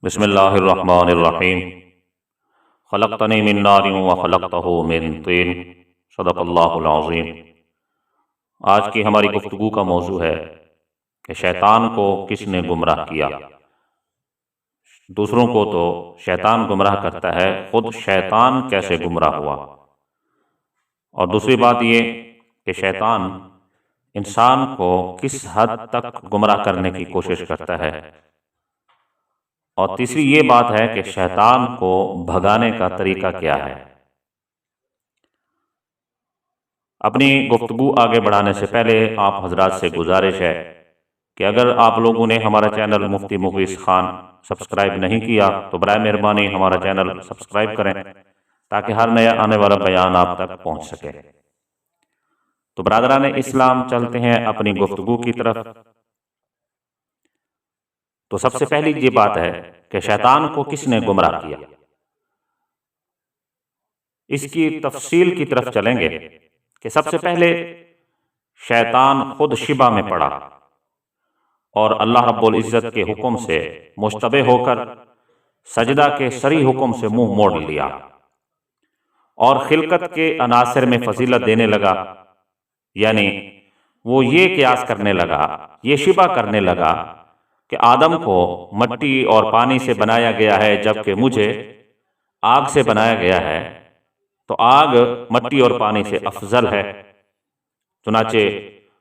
بسم اللہ الرحمن الرحیم خلقتنی من نار وخلقتہ من طین صدق اللہ العظیم۔ آج کی ہماری گفتگو کا موضوع ہے کہ شیطان کو کس نے گمراہ کیا۔ دوسروں کو تو شیطان گمراہ کرتا ہے، خود شیطان کیسے گمراہ ہوا۔ اور دوسری بات یہ کہ شیطان انسان کو کس حد تک گمراہ کرنے کی کوشش کرتا ہے۔ اور تیسری یہ بات ہے کہ شیطان کو بھگانے کا طریقہ کیا ہے۔ اپنی گفتگو آگے بڑھانے سے پہلے آپ حضرات سے گزارش ہے کہ اگر آپ لوگوں نے ہمارا چینل مفتی مغیث خان سبسکرائب نہیں کیا تو برائے مہربانی ہمارا چینل سبسکرائب کریں تاکہ ہر نیا آنے والا بیان آپ تک پہنچ سکے۔ تو برادران اسلام، چلتے ہیں اپنی گفتگو کی طرف۔ تو سب سے پہلی یہ بات ہے کہ شیطان کو کس نے گمراہ کیا۔ اس کی تفصیل کی طرف چلیں گے کہ سب سے پہلے شیطان خود شبہ میں پڑا اور اللہ رب العزت کے حکم سے مشتبہ ہو کر سجدہ کے صریح حکم سے منہ موڑ لیا اور خلقت کے عناصر میں فضیلت دینے لگا، یعنی وہ یہ قیاس کرنے لگا، یہ شبہ کرنے لگا کہ آدم کو مٹی اور پانی سے بنایا گیا ہے جبکہ مجھے آگ سے بنایا گیا ہے، تو آگ مٹی اور پانی سے افضل ہے۔ چنانچہ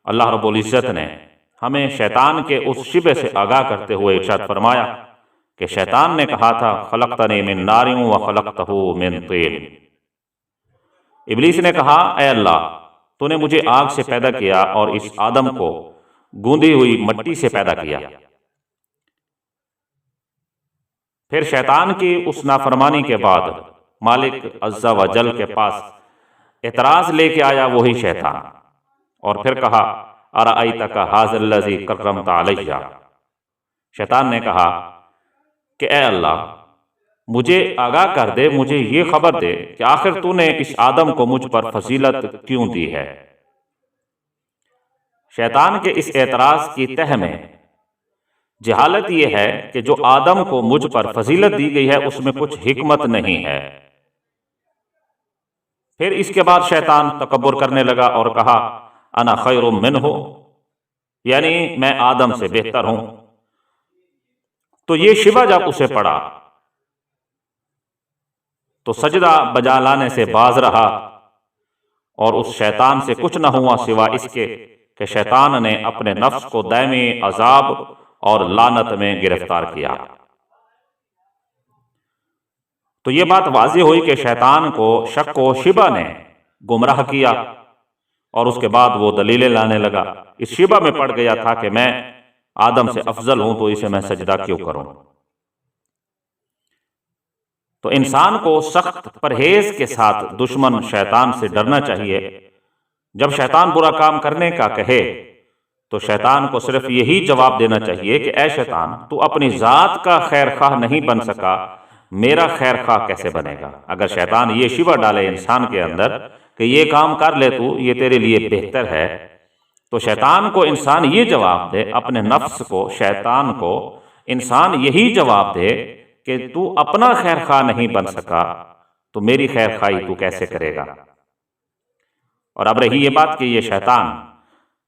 اللہ رب العزت نے ہمیں شیطان کے اس شبہ سے آگاہ کرتے ہوئے ارشاد فرمایا کہ شیطان نے کہا تھا خلقتنی من نار وخلقتہ من طین۔ ابلیس نے کہا اے اللہ، تو نے مجھے آگ سے پیدا کیا اور اس آدم کو گوندی ہوئی مٹی سے پیدا کیا۔ پھر شیطان کی اس نافرمانی کے بعد مالک عز و جل کے پاس اعتراض لے کے آیا وہی شیطان، اور پھر کہا ارأیتک ھذا الذی کرمت علیہ۔ شیطان نے کہا کہ اے اللہ، مجھے آگاہ کر دے، مجھے یہ خبر دے کہ آخر تو نے اس آدم کو مجھ پر فضیلت کیوں دی ہے۔ شیطان کے اس اعتراض کی تہ میں جہالت یہ ہے کہ جو آدم کو مجھ پر فضیلت دی گئی ہے اس میں کچھ حکمت نہیں ہے۔ پھر اس کے بعد شیطان تکبر کرنے لگا اور کہا انا خیر منہ، یعنی میں آدم سے بہتر ہوں۔ تو یہ شبہ جب اسے پڑا تو سجدہ بجا لانے سے باز رہا، اور اس شیطان سے کچھ نہ ہوا سوا اس کے کہ شیطان نے اپنے نفس کو دائمی عذاب اور لعنت میں گرفتار کیا۔ تو یہ بات واضح ہوئی کہ شیطان کو شک و شبہ نے گمراہ کیا، اور اس کے بعد وہ دلیلیں لانے لگا۔ اس شبہ میں پڑ گیا تھا کہ میں آدم سے افضل ہوں تو اسے میں سجدہ کیوں کروں۔ تو انسان کو سخت پرہیز کے ساتھ دشمن شیطان سے ڈرنا چاہیے۔ جب شیطان برا کام کرنے کا کہے تو شیطان کو صرف یہی جواب دینا چاہیے کہ اے شیطان، تو اپنی ذات کا خیر خواہ نہیں بن سکا، میرا خیر خواہ کیسے بنے گا۔ اگر شیطان یہ شبہ ڈالے انسان کے اندر کہ یہ کام کر لے تو یہ تیرے لیے بہتر ہے، تو شیطان کو انسان یہ جواب دے، اپنے نفس کو، شیطان کو انسان یہی جواب دے کہ تو اپنا خیر خواہ نہیں بن سکا تو میری خیر خواہی تو کیسے کرے گا۔ اور اب رہی یہ بات کہ یہ شیطان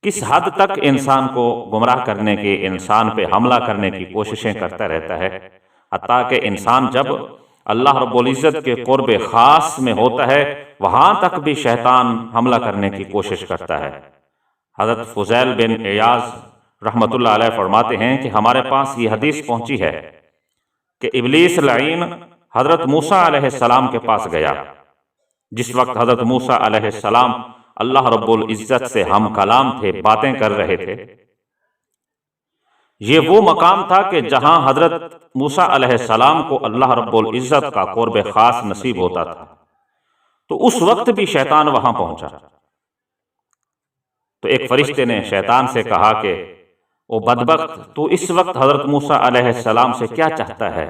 کس حد تک انسان کو گمراہ کرنے کے، انسان پہ حملہ کرنے کی کوششیں کرتا رہتا ہے، حتیٰ کہ انسان جب اللہ رب العزت کے قرب خاص میں ہوتا ہے وہاں تک بھی شیطان حملہ کرنے کی کوشش کرتا ہے۔ حضرت فضیل بن عیاض رحمۃ اللہ علیہ فرماتے ہیں کہ ہمارے پاس یہ حدیث پہنچی ہے کہ ابلیس لعین حضرت موسیٰ علیہ السلام کے پاس گیا جس وقت حضرت موسیٰ علیہ السلام اللہ رب العزت سے ہم کلام تھے، باتیں کر رہے تھے۔ یہ وہ مقام تھا کہ جہاں حضرت موسیٰ علیہ السلام کو اللہ رب العزت کا قرب خاص نصیب ہوتا تھا، تو اس وقت بھی شیطان وہاں پہنچا۔ تو ایک فرشتے نے شیطان سے کہا کہ او بدبخت، تو اس وقت حضرت موسیٰ علیہ السلام سے کیا چاہتا ہے؟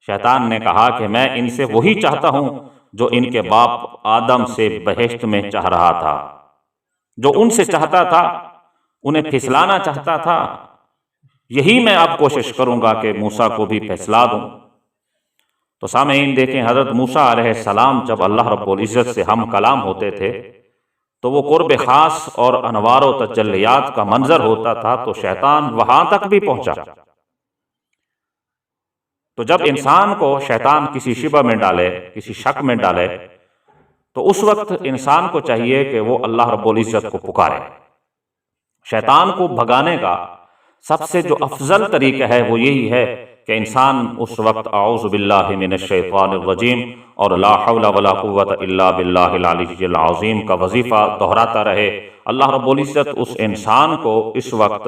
شیطان نے کہا کہ میں ان سے وہی چاہتا ہوں جو ان کے باپ آدم سے بہشت میں چاہ رہا تھا، جو ان سے چاہتا تھا، انہیں پھسلانا چاہتا تھا، یہی میں اب کوشش کروں گا کہ موسیٰ کو بھی پھسلا دوں۔ تو سامعین دیکھیں، حضرت موسیٰ علیہ السلام جب اللہ رب العزت سے ہم کلام ہوتے تھے تو وہ قرب خاص اور انوار و تجلیات کا منظر ہوتا تھا، تو شیطان وہاں تک بھی پہنچا۔ تو جب انسان کو شیطان کسی شبہ میں ڈالے، کسی شک میں ڈالے، تو اس وقت انسان کو چاہیے کہ وہ اللہ رب العزت کو پکارے۔ شیطان کو بھگانے کا سب سے جو افضل طریقہ ہے وہ یہی ہے کہ انسان اس وقت اعوذ باللہ من الشیطان الرجیم اور لا حول ولا قوت الا باللہ العلی العظیم کا وظیفہ دہراتا رہے۔ اللہ رب العزت اس انسان کو اس وقت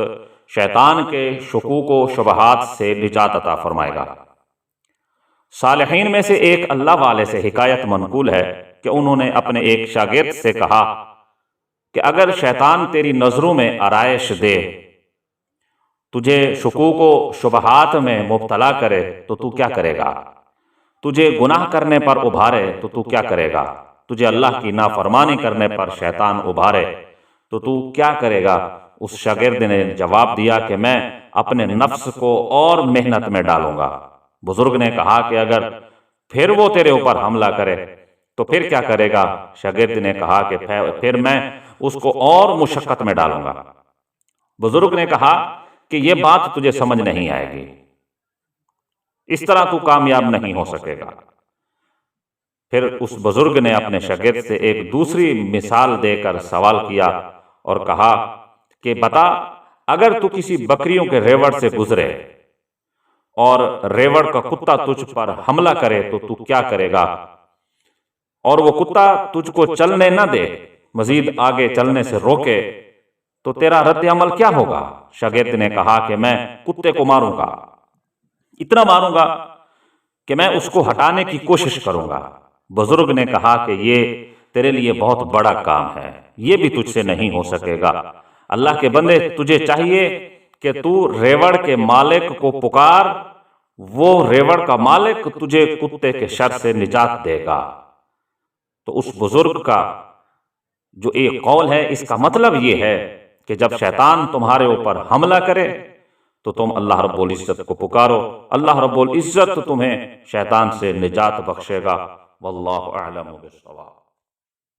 شیطان کے شکوک و شبہات سے نجات عطا فرمائے گا۔ صالحین میں سے ایک اللہ والے سے حکایت منقول ہے کہ انہوں نے اپنے ایک شاگرد سے کہا کہ اگر شیطان تیری نظروں میں آرائش دے، تجھے شکوک و شبہات میں مبتلا کرے تو تو کیا کرے گا؟ تجھے گناہ کرنے پر ابھارے تو تو کیا کرے گا؟ تجھے اللہ کی نافرمانی کرنے پر شیطان ابھارے تو تو کیا کرے گا؟ اس شاگرد نے جواب دیا کہ میں اپنے نفس کو اور محنت میں ڈالوں گا۔ بزرگ نے کہا کہ اگر پھر وہ تیرے اوپر حملہ کرے تو پھر کیا کرے گا؟ شاگرد نے کہا کہ پھر میں اس کو اور مشقت میں ڈالوں گا۔ بزرگ نے کہا کہ یہ بات تجھے سمجھ نہیں آئے گی، اس طرح تو کامیاب نہیں ہو سکے گا۔ پھر اس بزرگ نے اپنے شاگرد سے ایک دوسری مثال دے کر سوال کیا اور کہا کہ بتا، اگر تو کسی بکریوں کے ریوڑ سے گزرے اور ریوڑ کا کتا تجھ پر حملہ کرے تو تو کیا کرے گا؟ اور وہ کتا تجھ کو چلنے نہ دے، مزید آگے چلنے سے روکے تو تیرا رد عمل کیا ہوگا؟ شاگرد نے کہا کہ میں کتے کو ماروں گا، اتنا ماروں گا کہ میں اس کو ہٹانے کی کوشش کروں گا۔ بزرگ نے کہا کہ یہ تیرے لیے بہت بڑا کام ہے، یہ بھی تجھ سے نہیں ہو سکے گا۔ اللہ کے بندے، تجھے چاہیے کہ تو ریوڑ کے مالک کو پکار، وہ ریوڑ کا مالک تجھے کتے کے شر سے نجات دے گا۔ تو اس بزرگ کا جو ایک قول ہے، اس کا مطلب یہ ہے کہ جب شیطان تمہارے اوپر حملہ کرے تو تم اللہ رب العزت کو پکارو، اللہ رب العزت تمہیں شیطان سے نجات بخشے گا۔ واللہ اعلم بالصواب۔